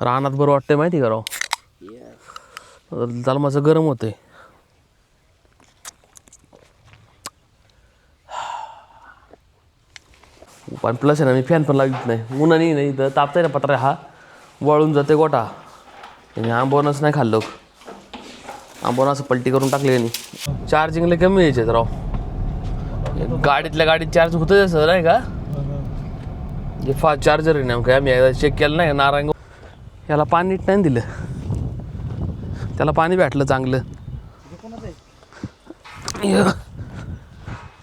रानात बरं वाटतंय माहिती का राव. जलमाचं गरम होतंय. पण प्लस आहे ना, मी फॅन पण लावित नाही. उन्हाने नाही तर तापतंय ना पत्रा, हा वळून जाते गोटा. आणि आंबवणच नाही खाल्लं. आंबवण असं पलटी करून टाकले आणि चार्जिंगला कमी यायचे राव. गाडीतल्या गाडीत चार्ज होतं असं नाही का. जे फास्ट चार्जर आहे नेमकं, आम्ही एकदा चेक केलं नाही नारायण. याला पाणी नीट नाही दिलं, त्याला पाणी भेटलं चांगलं.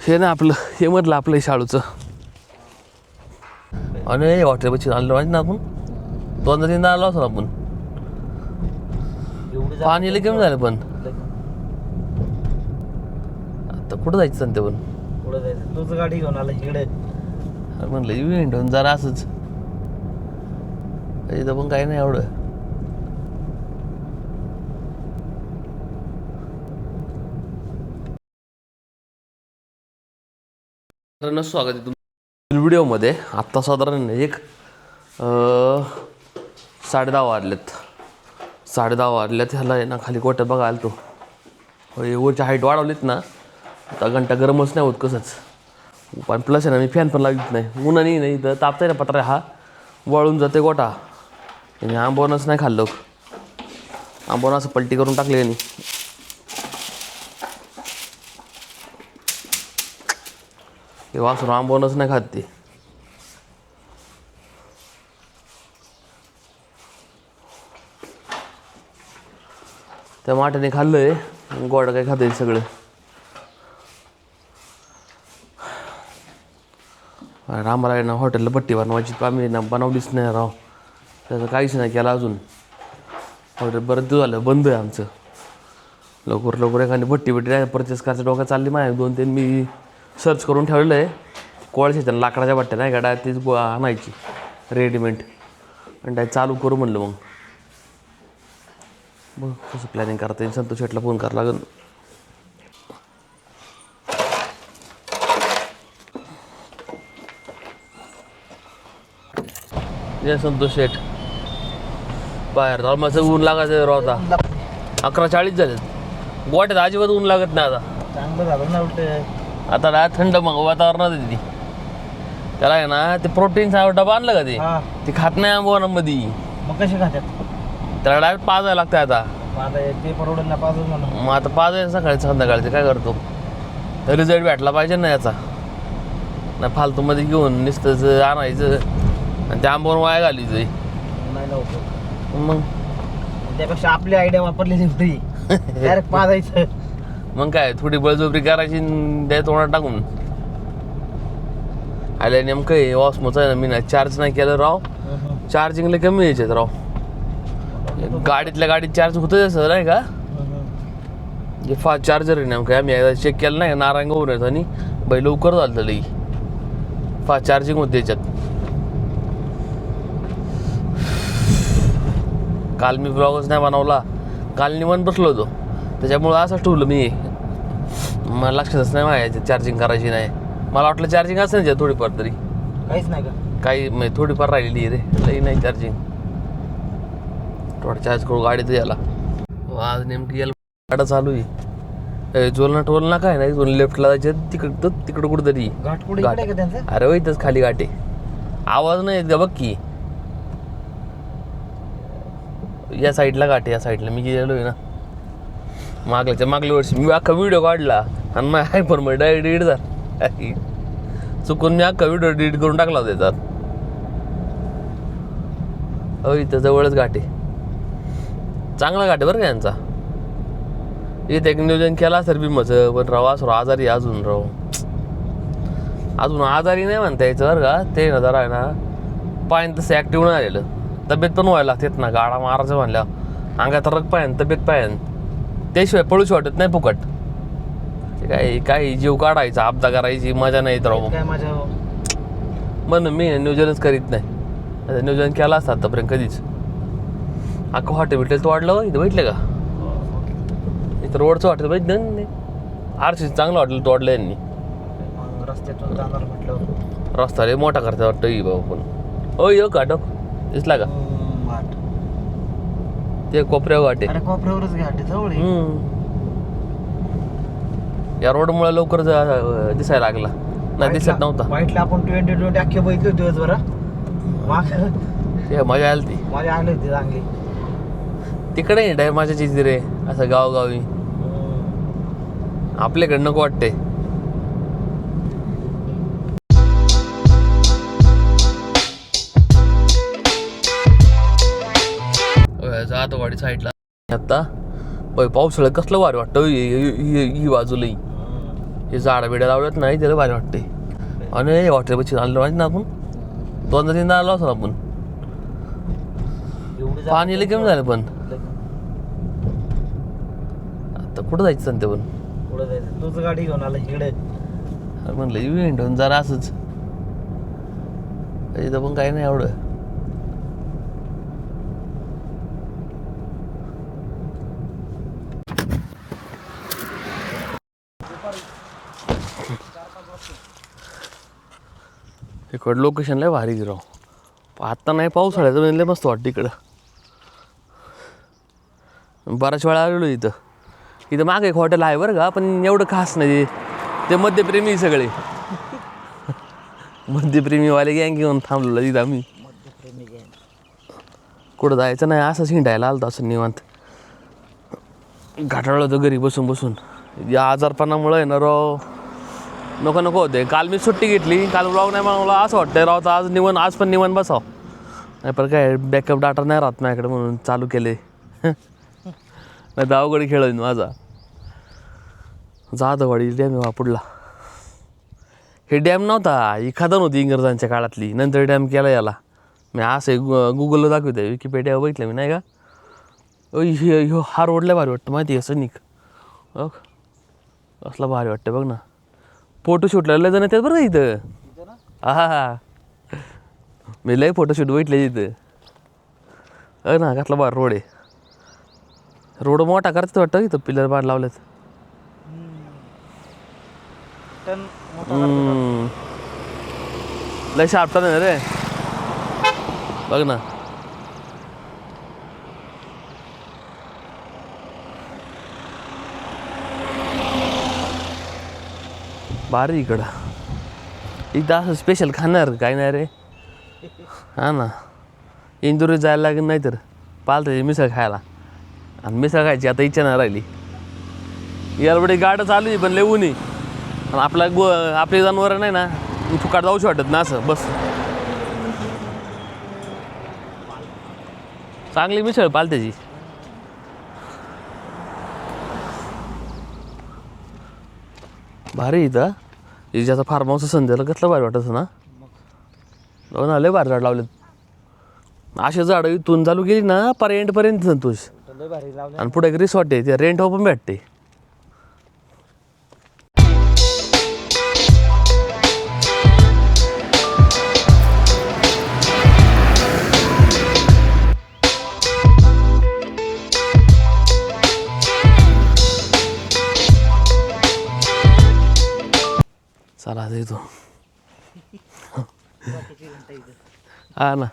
हे ना आपलं हे म्हटलं आपलं शाळूचं. आणि हॉटेलपाशी आणलं माहिती ना आपण, 2-3दा आलो असतो आपण. पाणी लई कमी झालं. पण आता कुठं जायचं सांगते. पण पुढे जायचं तुझं गाडी घेऊन आला इकडे. म्हणलं इव्हेंट होऊन जरा असंच इथं पण काही नाही एवढं. स्वागत आहे तुमच्या व्हिडिओमध्ये. आत्ता साधारण 10:30 वाजलेत. 10:30 वाजल्यात. ह्याला आहे ना खाली गोट्यात बघा आलो तो. वरची हाईट वाढवलीत ना आता घंटा गरमच नाही होत कसंच. पण प्लस आहे ना, मी फॅन पण लावित नाही. उन्हाने नाही तर तापतंय ना पत्रा, हा वळून जाते गोटा. आणि आंबवणच नाही खाल्लं. आंबवण असं पलटी करून टाकले आणि हे वासरू आंबवणच नाही खात ते. त्या माट्याने खाल्लंय, गोड काय खाते सगळं. आम्हाला आहे ना हॉटेलला पट्टी बनवायची, आम्ही ना बनवलीच नाही राव. त्याचं काहीच नाही केलं अजून. हॉटेल बरं दिवस झालं बंद आहे आमचं. लवकर एखादी भट्टी नाही परचेस करायचं डोक्यात चालली माझ्या. 2-3 मी सर्च करून ठेवलेलं आहे. कोळशाच्या लाकडाच्या भट्ट्या नाही गाड्या, तीच आणायची रेडीमेड आणि डायरेक्ट चालू करू म्हणलं. मग कसं प्लॅनिंग करता येईल. संतोष शेटला फोन करावं लागेल. ये संतोष शेट, बाहेर जाऊन माझं ऊन लागायचं राव. आता 11:40 झाले. गोट्यात अजिबात ऊन लागत नाही आता. चांगलं झालं ना उलट. आता ना थंड मग वातावरणात येते. त्याला आहे ना ते प्रोटीनचा डबा आणलं का ते खात नाही आंबवनामध्ये. मग कसे खात्यात? त्याला डायरेक्ट पाजायला लागतं. आता ते परवडेल ना पाच म्हणून. मग आता पाजायचं सकाळी संध्याकाळचे काय करतो. रिझल्ट भेटला पाहिजे ना याचा. नाही फालतूमध्ये घेऊन नुसतंच आणायचं आणि ते आंबवून वाया घालायचं. नाही लवकर मग त्यापेक्षा आपली आयडिया वापरलेली फ्री डायरेक्ट पाजायचं. मग काय थोडी बळजबरी करायची द्या तोंडात टाकून. आल्या नेमकं आहे वॉसमोचं मी नाही चार्ज नाही केलं राव. चार्जिंगला कमी यायचे राव. गाडीतल्या गाडीत चार्ज होतं असं नाही का. जे फास्ट चार्जर आहे नेमकं, आम्ही एकदा चेक केलं नाही नारायण येत आणि बाई लवकर झालं लई फास्ट चार्जिंग होते याच्यात. काल मी ब्लॉगच नाही बनवला. काल निवांत बसलो होतो त्याच्यामुळं असंच ठेवलं मी. मला लक्षातच नाही माझ्या चार्जिंग करायची नाही. मला वाटलं चार्जिंग असेल ना थोडीफार तरी. काहीच नाही का? काही म्हणजे थोडीफार राहिलेली रे. लई नाही चार्जिंग. थोडं चार्ज करू गाडीत याला. आज नेमकी याला गाडा चालू आहे. जोलना टोलना काय नाही. दोन लेफ्टला जायचं तिकडं कुठंतरी घाट कुठे इकडे का त्यांचं? अरे हो इथंच खाली गाठे. आवाज नाही येत का बघ की. या साईडला गाठे, या साईडला मी गेलो आहे ना मागल्या वर्षी. मी अख्खा व्हिडिओ काढला आणि मग आहे पण मग डायरेक्ट डिलीट झाला. चुकून मी अख्खा व्हिडिओ डिलीट करून टाकला होता त्याच्यात. हो इथं जवळच घाटे. चांगला घाटे बरं का यांचा. इथं एक नियोजन केला असेल भीमाचं. पण राव असं आजारी अजून राव. अजून आजारी नाही म्हणता यायचं बरं का. ते ना जरा आहे ना पायन तसं ॲक्टिव्ह नाही आलेलं. तब्येत पण व्हायला लागतेत ना. गाडा मारायचं म्हणल्या अंगात रग पायन तब्येत पायन. त्याशिवाय पळूशी वाटत नाही फुकट. ते काय जीव काढायचा अपदा करायची मजा नाही येत राव. काय माझ्या म्हणून मी नियोजनच करीत नाही. नियोजन केलं असतं आतापर्यंत कधीच. अख्खं हॉटेल तोडलं इथं बघितलं का. इथं रोडचं हॉटेल बघितलं नाही. आरसीचं चांगलं हॉटेल तोडलं यांनी. रस्त्यातून जाणार म्हटलं रस्ता रे मोठा करता वाटतं ही भाऊ. पण हो यो का दिसला का. ते कोपऱ्यावर घाट आहे. अरे कोपऱ्यावरच घाट आहे, जवळ आहे. या रोडमुळे लवकर दिसायला लागला, नाही दिसत नव्हता. वाईटला आपण 2020 अख्खे बघितले दिवसभर. ते मजा आली ती. माझ्या आली होती चांगली. तिकडे नाही माझ्या चिती रे, असं गावगावी. आपल्याकडे नको वाटते. जातो गाडी साईडला. आता पावसाळ्यात कसलं भारी वाटतं ही बाजूला. हे झाडं बिडं लावल्यात नाही त्याला भारी वाटते. आणि हॉटेलपाशी आलो माहिती ना आपण, 2-3दा आलो असतो आपण. पाणी कमी झालं पण आता कुठं जायचं सांगते पण. पुढे जायचं तुझं गाडी घेऊन आला इकडे. म्हणलं इव्हेंट होऊन जरा असंच इथं पण काही नाही एवढं. इकडं लोकेशन लय भारी गिराव. आत्ता नाही पावसाळ्याचं म्हणजे मस्त वाटतं इकडं. बऱ्याच वेळा आलेलो इथं मागे एक हॉटेल आहे बरं का, पण एवढं खास नाही. ते मध्यप्रेमी सगळे मध्यप्रेमीवाले गँग घेऊन थांबलेलं तिथं आम्ही. कुठं जायचं नाही, असंच हिंडायला आलं असं निवांत. घाटाळलं होतं घरी बसून बसून. या आजारपणामुळं आहे ना राव, नको होते. काल मी सुट्टी घेतली, काल ब्लॉग नाही मला असं वाटतंय राव, तर आज पण निवांत बसाव. नाही पण काय बॅकअप डाटा नाही राहत माझ्याकडे म्हणून चालू केले. नाही तर अवघड खेळ माझा. जाधववाडी डॅम आहे वापुडला. हे डॅम नव्हता, ही खदान होती इंग्रजांच्या काळातली, नंतर डॅम केला याला. मी असं गुगलला दाखवते, विकिपीडियावर बघितलं मी नाही का. हा रोडला भारी वाटतं माहिती आहे सैनिक. बघ असला भारी वाटतं बघ ना. फोटोशूटला लय जण येतात बरं का इथं. हा मी लय फोटोशूट बघितले इथं. ना कसला भारी रोड आहे. रोड मोठा करतात वाटतं इथं, पिलर बांध लावलेत. लय शार्प नाही रे बघ ना. भारी इकडं. इथं असं स्पेशल खाणार काय नाही रे. हा ना, इंदुरीत जायला लागेल नाही तर पालथ्याची मिसळ खायला. आणि मिसळ खायची आता इच्छा नाही राहिली. यारबडी गाडं चालू आहे पण लेऊ नाही. आणि आपली जनावरं नाही ना, फुकाट जाऊशी वाटत ना असं बस. चांगली मिसळ पालथ्याची. भारी इथं. ज्याचा फार्म हाऊस संध्याला कसलं भारी वाटतं ना. हो ना, लय भारी झाड लावलेत. असे झाडं इथून चालू केली ना पर्यंत संतोष. आणि पुढे एक रिसॉर्ट आहे, ते रेंटवर पण भेटते. चला येतो. हा ना,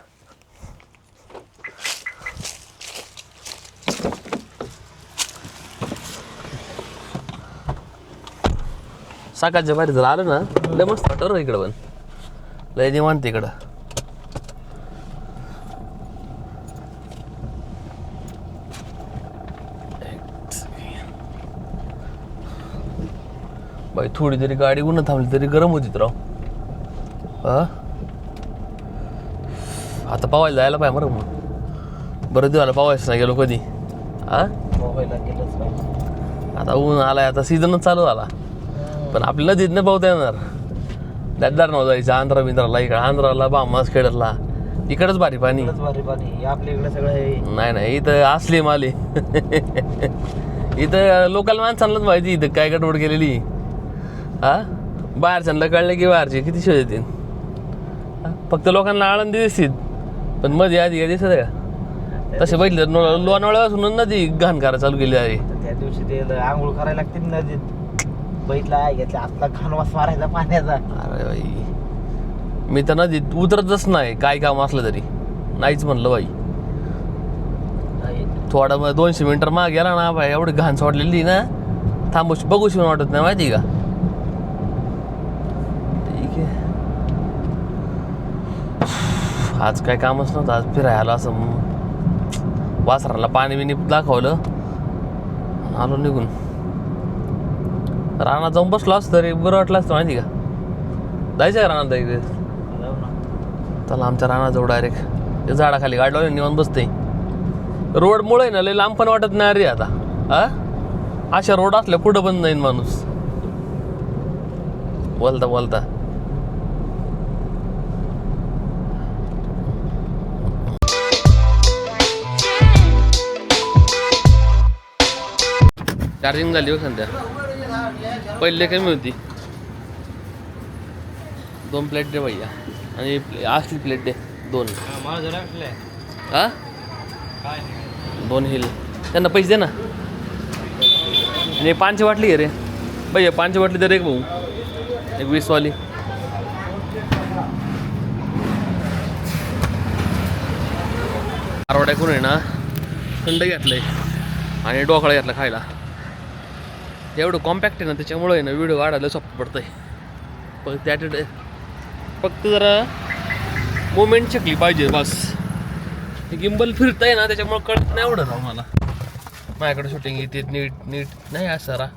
सकाळच्या बाहेर जर आलं ना लय मस्त वाटतं इकडं. पण लय निवांत इकडं. बाई थोडी तरी गाडी उन्हा थांबली तरी गरम होती राव. आता पावायला जायला पाहिजे बरं. मग बरं दिवाला पावायचं नाही गेलो कधी. आता ऊन आलाय, आता सीझनच चालू झाला. पण आपल्या नदीत नाही पावता येणार. दादार नव्हतं जायचं आंध्रा बिंद्राला. इकडे आंध्राला बामास खेड्याला इकडंच भारी पाणी. आपल्या इकडे सगळं नाही इथं असली माली. इथं लोकल माणसांनाच माहिती इथं काय गडबड केलेली. बाहेरच्यांना कळलं की बाहेरचे किती शोध येतील. फक्त लोकांना आळंदी दिसतील, पण मध्ये आधी काय दिसत आहे का. तसे बघितले लोणावळ्यापासून नदी घाण करायला चालू केली आहे. त्या दिवशी ते आंघोळ करायला लागते नदीत. बघितला आहे घेतला आतला घाण वास मारायचा पाण्याचा. अरे बाई, मी तर नदीत उतरतच नाही काय काम असलं तरी. नाहीच म्हणलं बाई. थोडा मग 200 मीटर माग गेला ना बाय, एवढी घाण सोडलेली ना, थांबूशी बघूशी वाटत नाही माहिती का. ठीक आहे, आज काय कामच नव्हतं, आज फिरायला असं वासराला पाणी बिनी दाखवलं, आलो निघून. रानात जाऊन बसलो असतं तरी बरं वाटलं असतं माहिती का. जायचं का रानात इकडे, जाऊ ना. चला आमच्या रानाजवळ डायरेक्ट ते झाडाखाली गाडी लावली निवांत बसते. रोडमुळे आहे ना लय लांब पण वाटत नाही रे आता. अशा रोड असल्या कुठं पण जाईन माणूस बोलता बोलता. चार्जिंग झाली हो सध्या, पहिले कमी होती. 2 प्लेट दे भैया, आणि असली प्लेट दे 2. हा 2 हिल त्यांना पैसे दे ना. आणि 5 वाटली घे रे भैया, 5 वाटली दे रे एक भाऊ, एक 20 वाली. मारवाड्याकडून आहे ना थंड घेतलंय आणि ढोकळा घेतला खायला. एवढं कॉम्पॅक्ट आहे ना, त्याच्यामुळे आहे ना व्हिडिओ काढायला सोपं पडतंय. पण त्या फक्त जरा मोमेंट शिकली पाहिजे बस. गिंबल फिरतंय ना, त्याच्यामुळे कळत नाही एवढं राव मला. माझ्याकडे शूटिंग येते नीट नाही असं जरा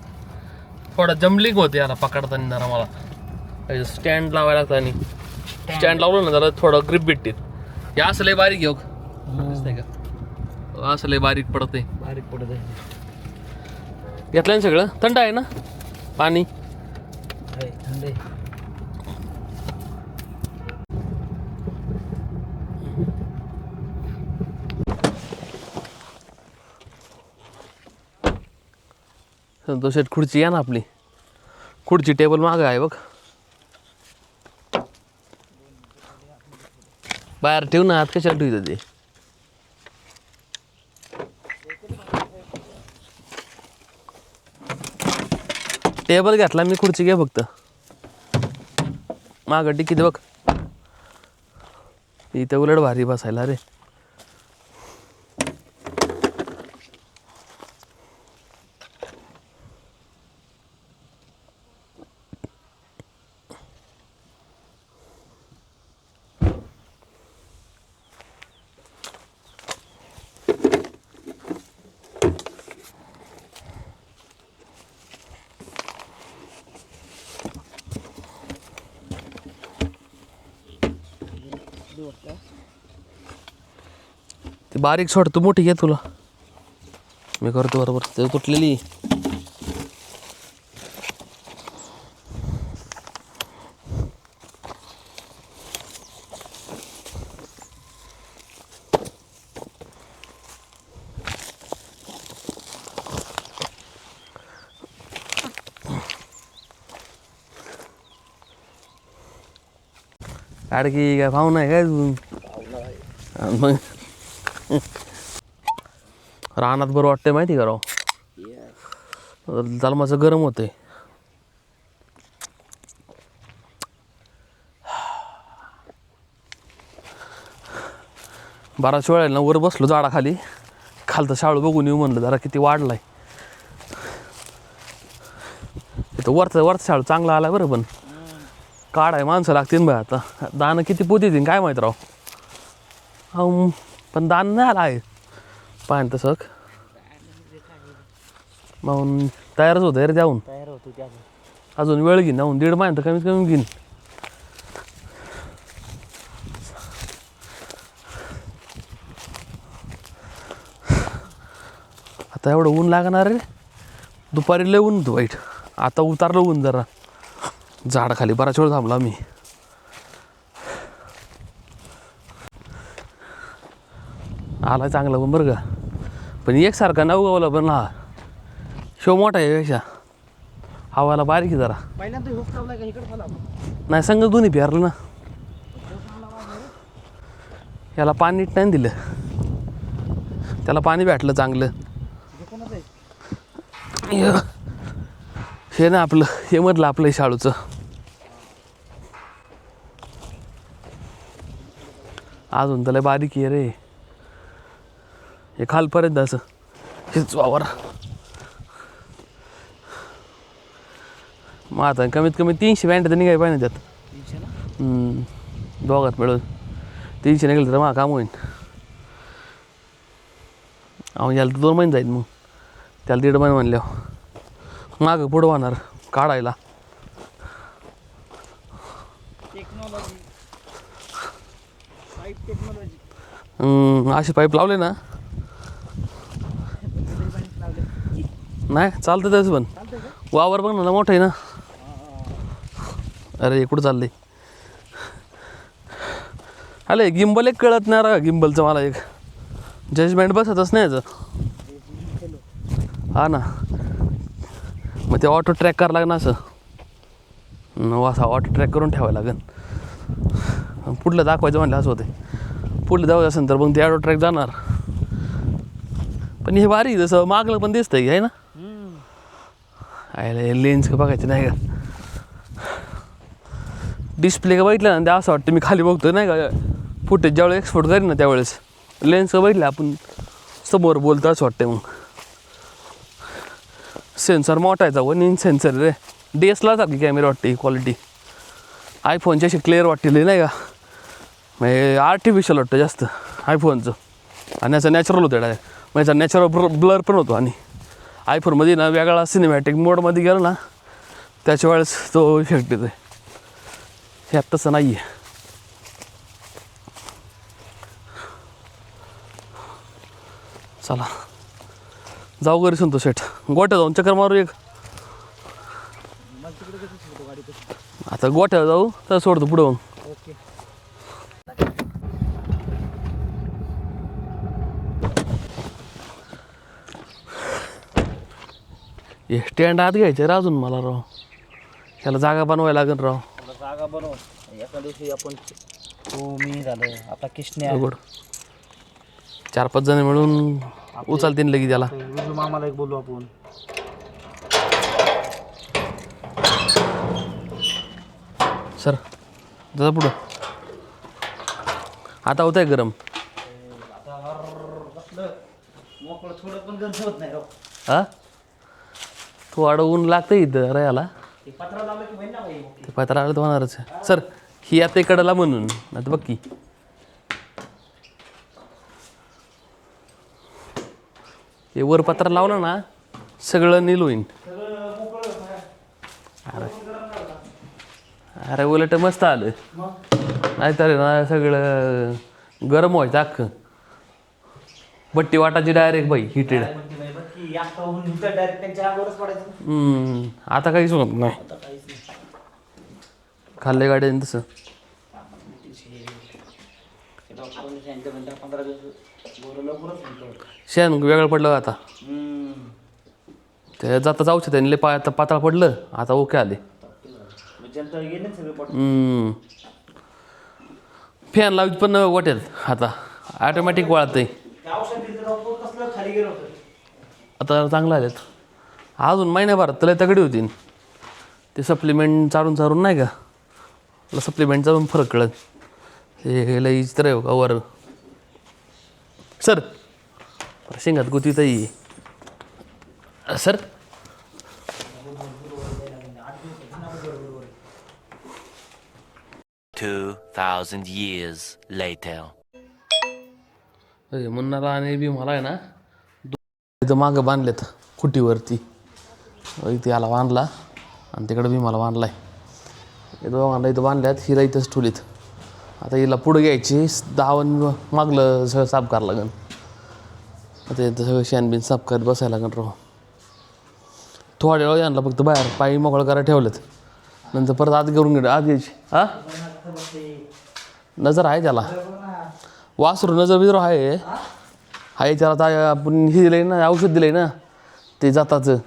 थोडा जम्बलिंग होते याला पकडताना. जरा मला स्टँड लावायला लागतं, आणि स्टँड लावलं ना जरा थोडं ग्रिप भेटते. हे असं लय बारीक घेऊ दिसतंय का, असं लय बारीक पडतंय. बारीक पडत आहे. घेतलं ना सगळं. थंड आहे ना पाणी, थंड आहे. संतोष शेठ खुर्ची या ना आपली, खुर्ची टेबल मागं आहे बघ, बाहेर ठेव ना. आत कशाला ठेवतं ते. टेबल घेतला मी, खुर्ची घे फक्त. मागं टिकीत बघ, इथं उलट भारी बसायला रे. ती बारीक सोड, तू मोठी घे, तुला मी करतो बरोबर. ते तुटलेली काडकी काय पाहुणा आहे काय तू. मग रानात बरं वाटतंय माहिती का राव, जलमाचं गरम होतंय. बराच वेळ ना वर बसलो झाडाखाली, खालतं शाळू बघून येऊ म्हणलं जरा किती वाढलाय. इथं वरचा शाळू चांगला आलाय बरं, पण काढाय माणसं लागतील बाय. आता दाणं किती पोती येतील काय माहीत राव. पण दान नाही आला आहे पाहन तसं. मग तयारच होतं रे जाऊन, तयार होतो त्या अजून वेळ घेईन जाऊन 1.5 महिना तर कमीत कमी घेईन. आता एवढं ऊन लागणार रे, दुपारी लय ऊन होतं वाईट. आता उतारलं ऊन जरा, झाडाखाली बराच वेळ थांबला मी. आला चांगला पण बरं का, पण एकसारखा नऊ गावला. पण हा शो मोठा आहे पेक्षा हवाला बारीक आहे जरा. पहिल्यांदा हुकतावला का इकडे झाला नाही संग दोन्ही पेरलं ना. याला पाणी नीट नाही दिलं, त्याला पाणी भेटलं चांगलं. हे ना आपलं हे म्हटलं आपलं शाळूचं. अजून त्याला बारीक आहे रे, हे खालपर्यंत असं हेच वावर. मग आता कमीत कमी 300 बँड तर निघाय पाहिजे त्यात. 300 ना? दोघात मिळून 300 निघालं तर मग काम होईल. अहो याला तर 2 महिने जाईल, मग त्याला 1.5 महिने म्हणल्यावर मागं पुढं होणार काढायला. Technology, pipe technology. असे पाईप लावले ना, नाही चालतं त्याचं पण. वावर बघ ना मोठं आहे ना. अरे इकडं चाललंय. अरे गिंबल एक कळत नाही रा, गिंबलचं मला एक जजमेंट बसतच नाही याचं. हा ना, मग ते ऑटो ट्रॅक करावं लागेल असं. असा ऑटो ट्रॅक करून ठेवायला लागेल. पुढलं दाखवायचं म्हणलं असं होते. पुढलं जाऊ असेल तर मग ते ऑटो ट्रॅक जाणार. पण हे भारी जसं मागलं पण दिसतंय आहे ना. आयला लेन्स का बघायचं नाही का, डिस्प्ले का बघितलं ना ते असं वाटतं मी खाली बघतोय नाही का. फुटेज ज्यावेळेस एक्सपोर्ट करीन ना त्यावेळेस लेन्स का बघितलं आपण समोर बोलतो असं वाटतं. मग सेन्सर मोठा आहे, 1 इंच सेन्सर रे. DSLR सारखी कॅमेरा वाटते क्वालिटी. आयफोनची अशी क्लिअर वाटते नाही का, म्हणजे आर्टिफिशियल वाटतं जास्त आयफोनचं. आणि याचं नॅचरल होतं डायरेक्ट, म्हणजे याचा नॅचरल ब्लर पण होतो. आणि आयफोनमध्ये ना वेगळा सिनेमॅटिक मोडमध्ये गेला ना त्याच्या वेळेस तो इफेक्ट येतो. ह्यात तसं नाही आहे. चला जाऊ घरी संतोष शेठ, गोट्या जाऊन चक्कर मारू एक. आता गोट्याला जाऊ तर सोडतो पुढं मग. ओके. हे स्टँड आत घ्यायचे रे अजून मला राव. ह्याला जागा बनवायला लागेल राव. जागा बनव. एका दिवशी आपण तू मी झालं आता किशन्या बरोबर 4-5 जण मिळून उचलतीन लगी त्याला. विजू मामाला एक बोलू आपण. सर दादा पुढं आता होत आहे गरम. मोकळं थोडं पण गंज होत नाही राव. हा तू अडवून लागतं इथं रयाला. ते पत्रा लावलं की महिना भाई. ते पत्रा आलं तर होणारच सर. ही आता इकडला म्हणून आता बघ की हे वर पत्रा लावला ना सगळं नील होईन. अरे उलट मस्त आलं. नाहीतर ना सगळं गरम व्हायचं अख्खं. भट्टी वाटाची डायरेक्ट बाई हिटेड. आता काहीच होत नाही. खाल्ले गाड्याने तसं. शेण वेगळं पडलं आता. ते जाता जाऊच त्यांनी पातळ पडलं. आता ओके आले. फॅन लावत पण वाटेल आता ऑटोमॅटिक वाळतंय. आता चांगलं आलेत. अजून महिन्याभरात त्याला तगडी होती. ते सप्लिमेंट चारून चारून नाही का, मला सप्लिमेंटचा पण फरक कळत. हे लईच तर आहे का वर सर शेंगात गुतीतही सर. 2,000 years later. मुन्नाला आणि बी मला आहे ना इथं मागं बांधलेत खुटीवरती. इथे याला बांधला आणि तिकडं बी मला बांधला आहे. हे दोघांना इथं बांधल्यात. हिला इथंच ठेवलीत. आता हिला पुढं घ्यायची 10 मागलं सगळं साफ करावं लागेल. आता इथं सगळं शेणबिन साफ करत बसायला लागेल राव. थोड्या वेळ यांना फक्त बाहेर पायी मोकळं करायला ठेवलेत. नंतर परत आत घेऊन गेलं आत घ्यायची. हा नजर आहे त्याला. वासरू नजर बिजर आहे त्याला. आता आपण हे दिलं आहे ना औषध दिलं आहे ना ते जाताचं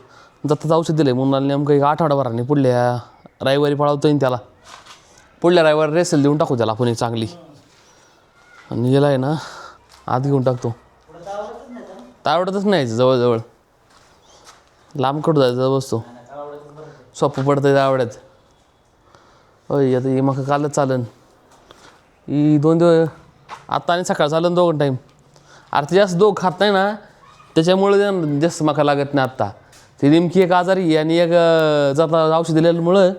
औषध दिलं आहे म्हणून नेमकं 1 आठवडाभराने पुढल्या रविवारी पळावता येईल त्याला. पुढल्या रविवारी रेसल देऊन टाकू त्याला आपण एक चांगली. आणि गेला आहे ना आत घेऊन टाकतो. आवडतच नाही जवळजवळ लांब कडू जायचं बसतो. सोपं पडतं आवडत. होय आता ही मग कालच चालन. ही 2 दिवस आत्ता आणि सकाळ चालन 2 टाईम. अरे ते जास्त दोघ खात नाही ना त्याच्यामुळे त्यांना जास्त मका लागत नाही आत्ता ते नेमकी एक आजारी आहे आणि एक जाता औषध दिल्यामुळं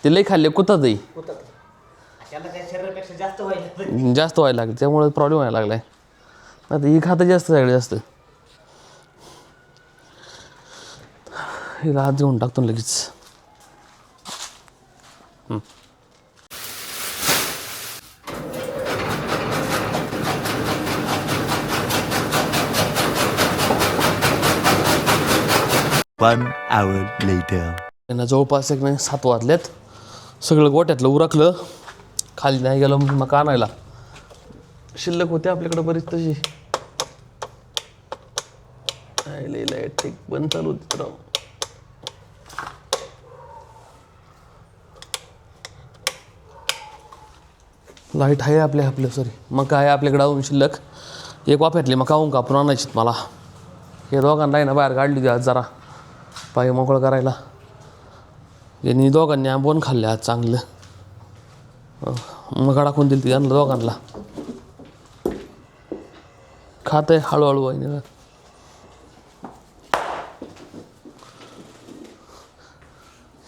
ते लई खाल्ले कुतातही त्याला त्या शरीरापेक्षा जास्त व्हायला जास्त व्हायला लागले त्यामुळे प्रॉब्लेम व्हायला लागलाय आता ही खातं जास्त सगळे जास्त हिला हात घेऊन टाकतो ना लगेच One hour later. त्यांना जवळपास एक नाही 7 वाजल्यात सगळं गोट्यातलं उरकलं खाली नाही गेलं मग आणायला शिल्लक होते आपल्याकडे बरीच तशी लाईट बंद चालू होती तर लाईट आहे आपल्या सॉरी मका आहे आपल्याकडे अजून शिल्लक एक वाफ्यातली मका कापून कापून आणायची मला हे दोघांना आहे ना बाहेर काढली होती आज जरा पाय मोकळं करायला यांनी दोघांनी आंबवून खाल्ले आज चांगलं मग टाकून दिली ती त्यांना दोघांना खात आहे हळूहळू आहे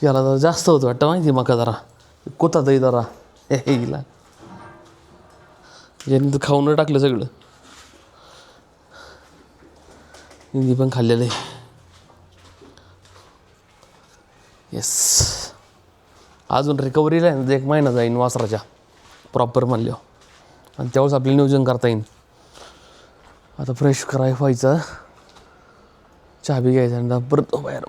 याला जरा जास्त होतं वाटतं माहिती मका जरा कोतातही जरा हे गेला यांनी तर खाऊन टाकलं सगळं हिंदी पण खाल्लेलं आहे येस अजून रिकव्हरीला आहे ना 1 महिना जाईन वासराच्या प्रॉपर म्हणल्यावर आणि त्यावेळेस आपल्याला नियोजन करता येईल आता फ्रेश करायला व्हायचं चहा बी घ्यायचा आणि परत बाहेर